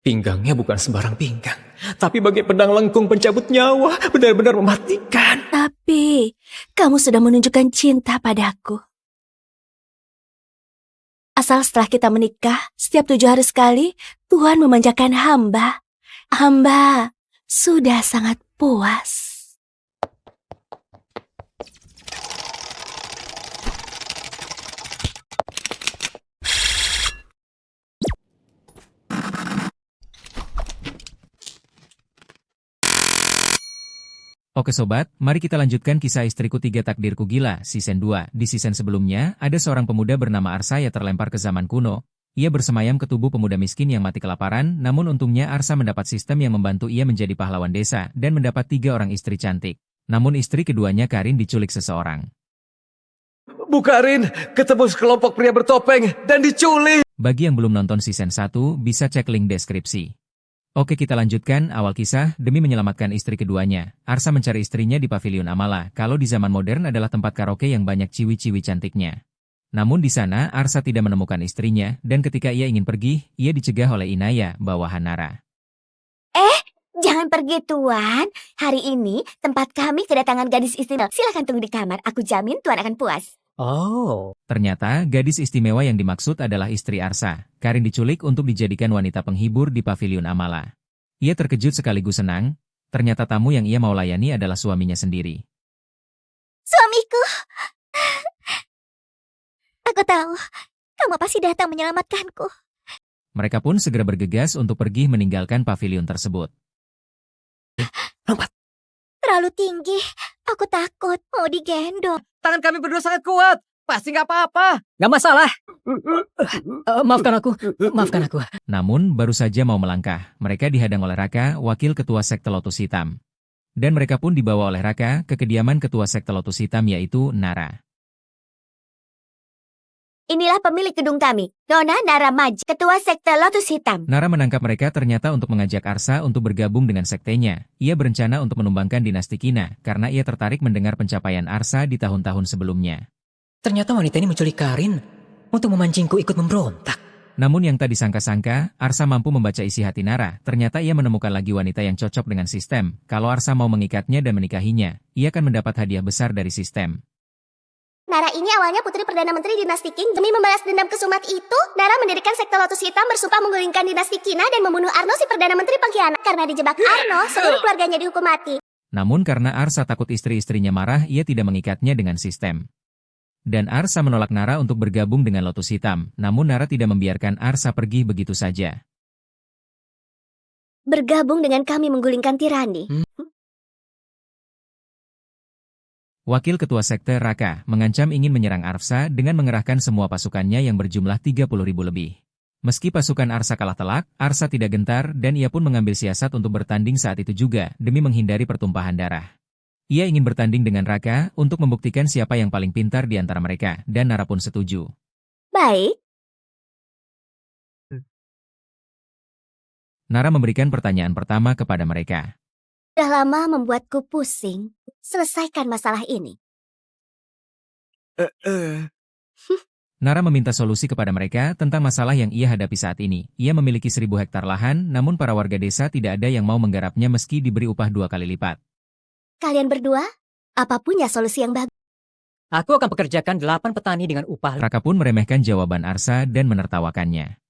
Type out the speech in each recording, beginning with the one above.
Pinggangnya bukan sembarang pinggang, tapi bagai pedang lengkung pencabut nyawa, benar-benar mematikan. Tapi, kamu sudah menunjukkan cinta padaku. Asal setelah kita menikah, setiap 7 hari sekali, Tuhan memanjakan hamba. Hamba sudah sangat puas. Oke sobat, mari kita lanjutkan kisah istriku 3 takdirku gila, season 2. Di season sebelumnya, ada seorang pemuda bernama Arsa yang terlempar ke zaman kuno. Ia bersemayam ke tubuh pemuda miskin yang mati kelaparan, namun untungnya Arsa mendapat sistem yang membantu ia menjadi pahlawan desa, dan mendapat 3 orang istri cantik. Namun istri keduanya Karin diculik seseorang. Bu Karin, ketemu sekelompok pria bertopeng, dan diculik. Bagi yang belum nonton season 1, bisa cek link deskripsi. Oke kita lanjutkan awal kisah, demi menyelamatkan istri keduanya, Arsa mencari istrinya di Pavilion Amala, kalau di zaman modern adalah tempat karaoke yang banyak ciwi-ciwi cantiknya. Namun di sana, Arsa tidak menemukan istrinya, dan ketika ia ingin pergi, ia dicegah oleh Inaya, bawahan Nara. Jangan pergi Tuan, hari ini tempat kami kedatangan gadis istimewa. Silakan tunggu di kamar, aku jamin Tuan akan puas. Oh, Ternyata, gadis istimewa yang dimaksud adalah istri Arsa. Karin diculik untuk dijadikan wanita penghibur di Pavilion Amala. Ia terkejut sekaligus senang, ternyata tamu yang ia mau layani adalah suaminya sendiri. Suamiku, aku tahu, kamu pasti datang menyelamatkanku. Mereka pun segera bergegas untuk pergi meninggalkan pavilion tersebut. Terlalu tinggi, aku takut mau digendong. Tangan kami berdua sangat kuat. Pasti nggak apa-apa. Gak masalah. Maafkan aku. Maafkan aku. Namun, baru saja mau melangkah, mereka dihadang oleh Raka, wakil ketua sekte Lotus Hitam. Dan mereka pun dibawa oleh Raka ke kediaman ketua sekte Lotus Hitam yaitu Nara. Inilah pemilik gedung kami, Nona Nara Maj, ketua sekte Lotus Hitam. Nara menangkap mereka ternyata untuk mengajak Arsa untuk bergabung dengan sektenya. Ia berencana untuk menumbangkan dinasti Kina, karena ia tertarik mendengar pencapaian Arsa di tahun-tahun sebelumnya. Ternyata wanita ini menculik Karin untuk memancingku ikut memberontak. Namun yang tak disangka-sangka, Arsa mampu membaca isi hati Nara. Ternyata ia menemukan lagi wanita yang cocok dengan sistem. Kalau Arsa mau mengikatnya dan menikahinya, ia akan mendapat hadiah besar dari sistem. Nara ini awalnya putri Perdana Menteri dinasti Qing. Demi membalas dendam kesumat itu, Nara mendirikan sekte Lotus Hitam bersumpah menggulingkan dinasti Kina dan membunuh Arno si Perdana Menteri pengkhianat. Karena dijebak Arno, seluruh keluarganya dihukum mati. Namun karena Arsa takut istri-istrinya marah, ia tidak mengikatnya dengan sistem. Dan Arsa menolak Nara untuk bergabung dengan Lotus Hitam, namun Nara tidak membiarkan Arsa pergi begitu saja. Bergabung dengan kami menggulingkan tirani. Wakil ketua sekte Raka mengancam ingin menyerang Arsa dengan mengerahkan semua pasukannya yang berjumlah 30.000 lebih. Meski pasukan Arsa kalah telak, Arsa tidak gentar dan ia pun mengambil siasat untuk bertanding saat itu juga demi menghindari pertumpahan darah. Ia ingin bertanding dengan Raka untuk membuktikan siapa yang paling pintar di antara mereka, dan Nara pun setuju. Baik, Nara memberikan pertanyaan pertama kepada mereka. sudah lama membuatku pusing. Selesaikan masalah ini. Nara meminta solusi kepada mereka tentang masalah yang ia hadapi saat ini. Ia memiliki 1.000 hektar lahan, namun para warga desa tidak ada yang mau menggarapnya meski diberi upah 2 kali lipat. Kalian berdua, apa punya solusi yang bagus? Aku akan pekerjakan 8 petani dengan upah. Raka pun meremehkan jawaban Arsa dan menertawakannya.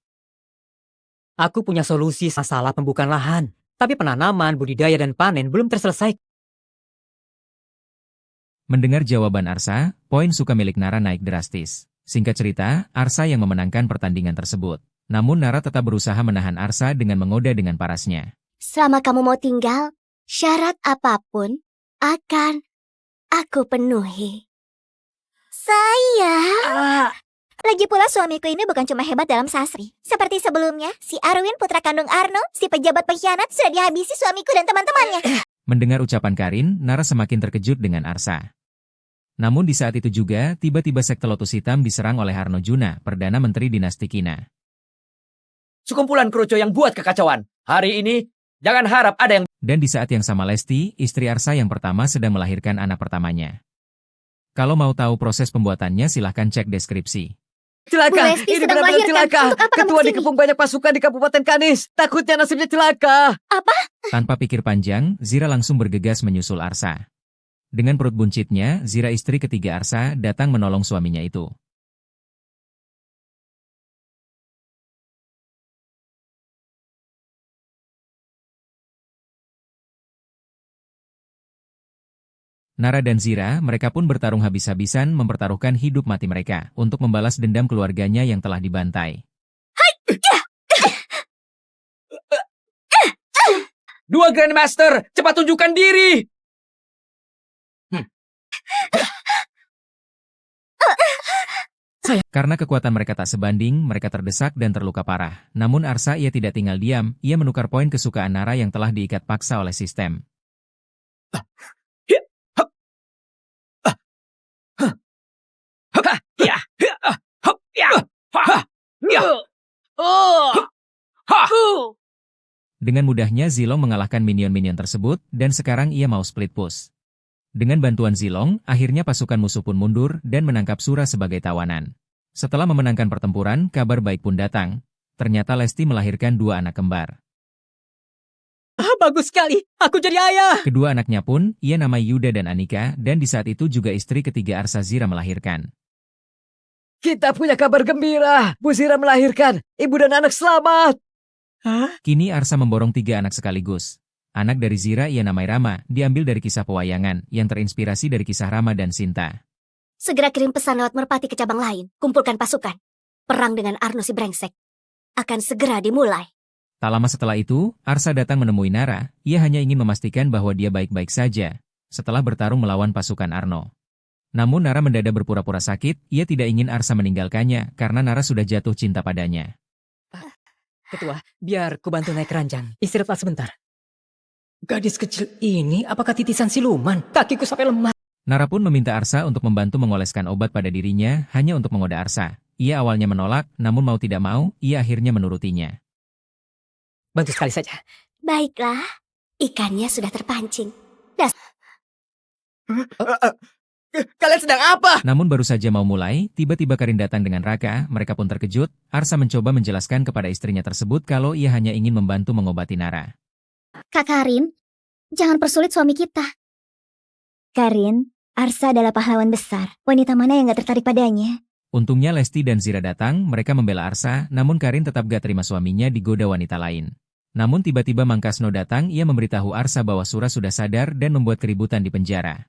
Aku punya solusi masalah pembukaan lahan. Tapi penanaman, budidaya, dan panen belum terselesaikan. Mendengar jawaban Arsa, poin suka milik Nara naik drastis. Singkat cerita, Arsa yang memenangkan pertandingan tersebut. Namun Nara tetap berusaha menahan Arsa dengan mengoda dengan parasnya. Selama kamu mau tinggal, syarat apapun akan aku penuhi. Sayang. Lagi pula suamiku ini bukan cuma hebat dalam sasri. Seperti sebelumnya, si Arwin putra kandung Arno, si pejabat pengkhianat sudah dihabisi suamiku dan teman-temannya. Mendengar ucapan Karin, Nara semakin terkejut dengan Arsa. Namun di saat itu juga, tiba-tiba sekte Lotus Hitam diserang oleh Harnojuna, Perdana Menteri dinasti Kina. Sekumpulan kerucu yang buat kekacauan. Hari ini, jangan harap ada yang... Dan di saat yang sama Lesti, istri Arsa yang pertama sedang melahirkan anak pertamanya. Kalau mau tahu proses pembuatannya silahkan cek deskripsi. Celaka, Bu Lesti ini sedang benar-benar melahirkan. celaka. Untuk apa kamu Ketua kesini? dikepung banyak pasukan di Kabupaten Kanis. Takutnya nasibnya celaka. Tanpa pikir panjang, Zira langsung bergegas menyusul Arsa. Dengan perut buncitnya, Zira istri ketiga Arsa datang menolong suaminya itu. Nara dan Zira, mereka pun bertarung habis-habisan mempertaruhkan hidup mati mereka untuk membalas dendam keluarganya yang telah dibantai. Dua Grandmaster, cepat tunjukkan diri. Karena kekuatan mereka tak sebanding, mereka terdesak dan terluka parah. Namun Arsa ia tidak tinggal diam, ia menukar poin kesukaan Nara yang telah diikat paksa oleh sistem. Dengan mudahnya Zilong mengalahkan minion-minion tersebut, dan sekarang ia mau split push. Dengan bantuan Zilong, akhirnya pasukan musuh pun mundur dan menangkap Sura sebagai tawanan. Setelah memenangkan pertempuran, kabar baik pun datang. Ternyata Lesti melahirkan dua anak kembar. Bagus sekali, aku jadi ayah. Kedua anaknya pun, ia namai Yuda dan Anika, dan di saat itu juga istri ketiga Arsa Zira melahirkan. Kita punya kabar gembira. Bu Zira melahirkan. Ibu dan anak selamat. Kini Arsa memborong 3 anak sekaligus. Anak dari Zira ia namai Rama, diambil dari kisah pewayangan, yang terinspirasi dari kisah Rama dan Sinta. Segera kirim pesan lewat merpati ke cabang lain. Kumpulkan pasukan. Perang dengan Arno si brengsek akan segera dimulai. Tak lama setelah itu, Arsa datang menemui Nara, ia hanya ingin memastikan bahwa dia baik-baik saja, setelah bertarung melawan pasukan Arno. Namun Nara mendadak berpura-pura sakit, ia tidak ingin Arsa meninggalkannya, karena Nara sudah jatuh cinta padanya. Ketua, biar ku bantu naik keranjang. Istirahatlah sebentar. Gadis kecil ini apakah titisan siluman? Kakiku sampai lemah. Nara pun meminta Arsa untuk membantu mengoleskan obat pada dirinya, hanya untuk menggoda Arsa. Ia awalnya menolak, namun mau tidak mau, ia akhirnya menurutinya. Bantu sekali saja. Baiklah, ikannya sudah terpancing. Kalian sedang apa? Namun baru saja mau mulai, tiba-tiba Karin datang dengan Raka, mereka pun terkejut. Arsa mencoba menjelaskan kepada istrinya tersebut kalau ia hanya ingin membantu mengobati Nara. Kak Karin, jangan persulit suami kita. Karin, Arsa adalah pahlawan besar. Wanita mana yang gak tertarik padanya? Untungnya Lesti dan Zira datang, mereka membela Arsa, namun Karin tetap gak terima suaminya digoda wanita lain. Namun tiba-tiba Mangkasno datang, ia memberitahu Arsa bahwa Sura sudah sadar dan membuat keributan di penjara.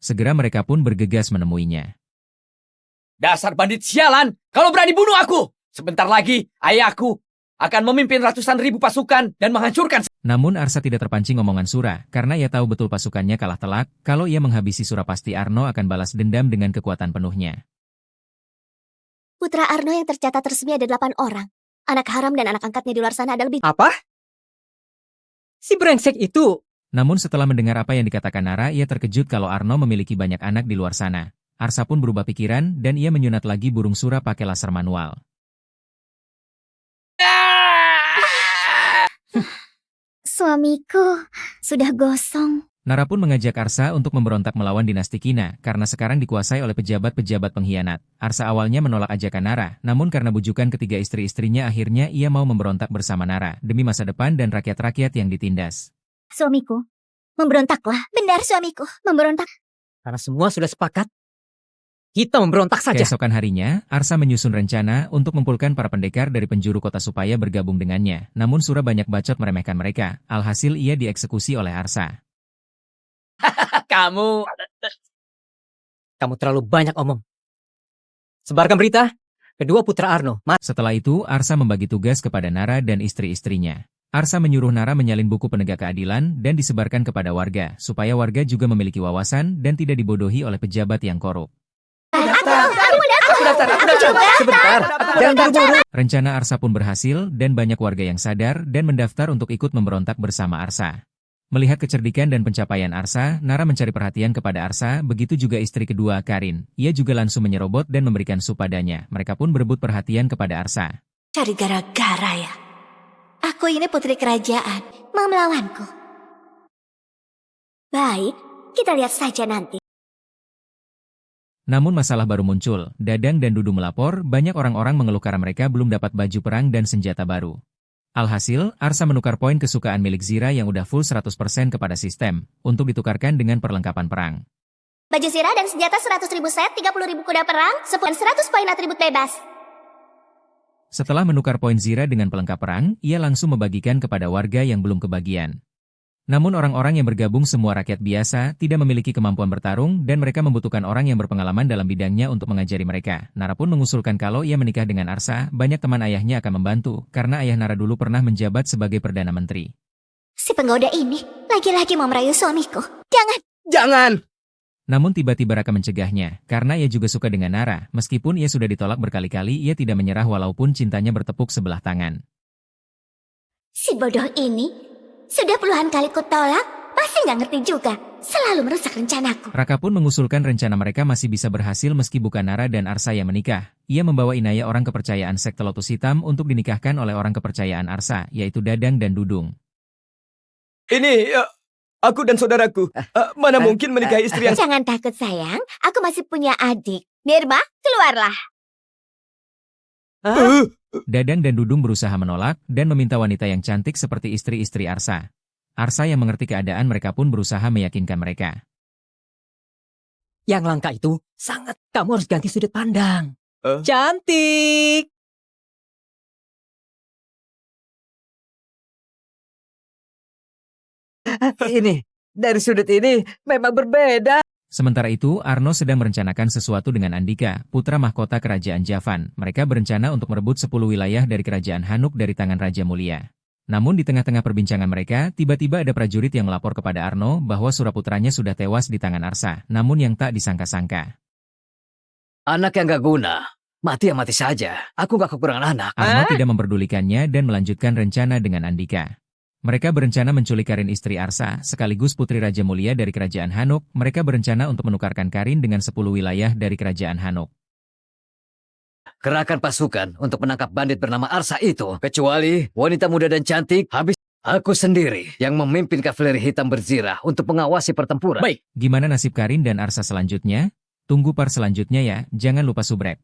Segera mereka pun bergegas menemuinya. Dasar bandit sialan, kalau berani bunuh aku. Sebentar lagi, ayahku akan memimpin ratusan ribu pasukan dan menghancurkan. Namun Arsa tidak terpancing omongan Sura, karena ia tahu betul pasukannya kalah telak, kalau ia menghabisi Sura pasti Arno akan balas dendam dengan kekuatan penuhnya. Putra Arno yang tercatat resmi ada 8 orang. Anak haram dan anak angkatnya di luar sana ada lebih. Apa? Si brengsek itu. Namun setelah mendengar apa yang dikatakan Nara, ia terkejut kalau Arno memiliki banyak anak di luar sana. Arsa pun berubah pikiran, dan ia menyunat lagi burung Sura pakai laser manual. Suamiku sudah gosong. Nara pun mengajak Arsa untuk memberontak melawan dinasti Kina, karena sekarang dikuasai oleh pejabat-pejabat pengkhianat. Arsa awalnya menolak ajakan Nara, namun karena bujukan ketiga istri-istrinya akhirnya ia mau memberontak bersama Nara, demi masa depan dan rakyat-rakyat yang ditindas. Suamiku, memberontaklah. Benar suamiku, memberontak. Karena semua sudah sepakat, kita memberontak saja. Keesokan harinya, Arsa menyusun rencana untuk mengumpulkan para pendekar dari penjuru kota supaya bergabung dengannya. Namun Sura banyak bacot meremehkan mereka, alhasil ia dieksekusi oleh Arsa. Kamu Terlalu banyak omong. Sebarkan berita, kedua putra Arno. Setelah itu, Arsa membagi tugas kepada Nara dan istri-istrinya. Arsa menyuruh Nara menyalin buku penegak keadilan dan disebarkan kepada warga, supaya warga juga memiliki wawasan dan tidak dibodohi oleh pejabat yang korup. Aku daftar. Sebentar, jangan buru-buru. Rencana Arsa pun berhasil, dan banyak warga yang sadar dan mendaftar untuk ikut memberontak bersama Arsa. Melihat kecerdikan dan pencapaian Arsa, Nara mencari perhatian kepada Arsa, begitu juga istri kedua, Karin. Ia juga langsung menyerobot dan memberikan sup padanya. Mereka pun berebut perhatian kepada Arsa. Cari gara-gara ya. Aku ini putri kerajaan. Mau melawanku? Baik, kita lihat saja nanti. Namun masalah baru muncul. Dadang dan Dudu melapor, banyak orang-orang mengeluh karena mereka belum dapat baju perang dan senjata baru. Alhasil, Arsa menukar poin kesukaan milik Zira yang udah full 100% kepada sistem, untuk ditukarkan dengan perlengkapan perang. Baju Zira dan senjata 100.000 set, 30.000 kuda perang, 10 100 poin atribut bebas. Setelah menukar poin Zira dengan pelengkap perang, ia langsung membagikan kepada warga yang belum kebagian. Namun orang-orang yang bergabung semua rakyat biasa, tidak memiliki kemampuan bertarung, dan mereka membutuhkan orang yang berpengalaman dalam bidangnya untuk mengajari mereka. Nara pun mengusulkan kalau ia menikah dengan Arsa, banyak teman ayahnya akan membantu, karena ayah Nara dulu pernah menjabat sebagai Perdana Menteri. Si penggoda ini lagi-lagi mau merayu suamiku. Jangan! Jangan! Namun tiba-tiba Raka mencegahnya, karena ia juga suka dengan Nara, meskipun ia sudah ditolak berkali-kali, ia tidak menyerah walaupun cintanya bertepuk sebelah tangan. Si bodoh ini sudah puluhan kali kutolak, masih nggak ngerti juga. Selalu merusak rencanaku. Raka pun mengusulkan rencana mereka masih bisa berhasil meski bukan Nara dan Arsa yang menikah. Ia membawa Inaya orang kepercayaan sekte Lotus Hitam untuk dinikahkan oleh orang kepercayaan Arsa, yaitu Dadang dan Dudung. Ini, aku dan saudaraku. Mana mungkin menikahi istri yang... Jangan takut sayang, aku masih punya adik. Nirma, keluarlah. Dadang dan Dudung berusaha menolak dan meminta wanita yang cantik seperti istri-istri Arsa. Arsa yang mengerti keadaan mereka pun berusaha meyakinkan mereka. Yang langka itu sangat. Kamu harus ganti sudut pandang. Eh? Cantik. Ini, dari sudut ini memang berbeda. Sementara itu, Arno sedang merencanakan sesuatu dengan Andika, putra mahkota kerajaan Javan. Mereka berencana untuk merebut 10 wilayah dari kerajaan Hanuk dari tangan Raja Mulia. Namun di tengah-tengah perbincangan mereka, tiba-tiba ada prajurit yang melapor kepada Arno bahwa suraputranya sudah tewas di tangan Arsa, namun yang tak disangka-sangka. Anak yang gak guna. Mati ya mati saja. Aku gak kekurangan anak. Arno tidak memperdulikannya dan melanjutkan rencana dengan Andika. Mereka berencana menculik Karin istri Arsa, sekaligus putri Raja Mulia dari kerajaan Hanuk. Mereka berencana untuk menukarkan Karin dengan 10 wilayah dari kerajaan Hanuk. Kerahkan pasukan untuk menangkap bandit bernama Arsa itu. Kecuali wanita muda dan cantik, habis aku sendiri yang memimpin kavaleri hitam berzirah untuk mengawasi pertempuran. Baik. Gimana nasib Karin dan Arsa selanjutnya? Tunggu part selanjutnya ya, jangan lupa subrek.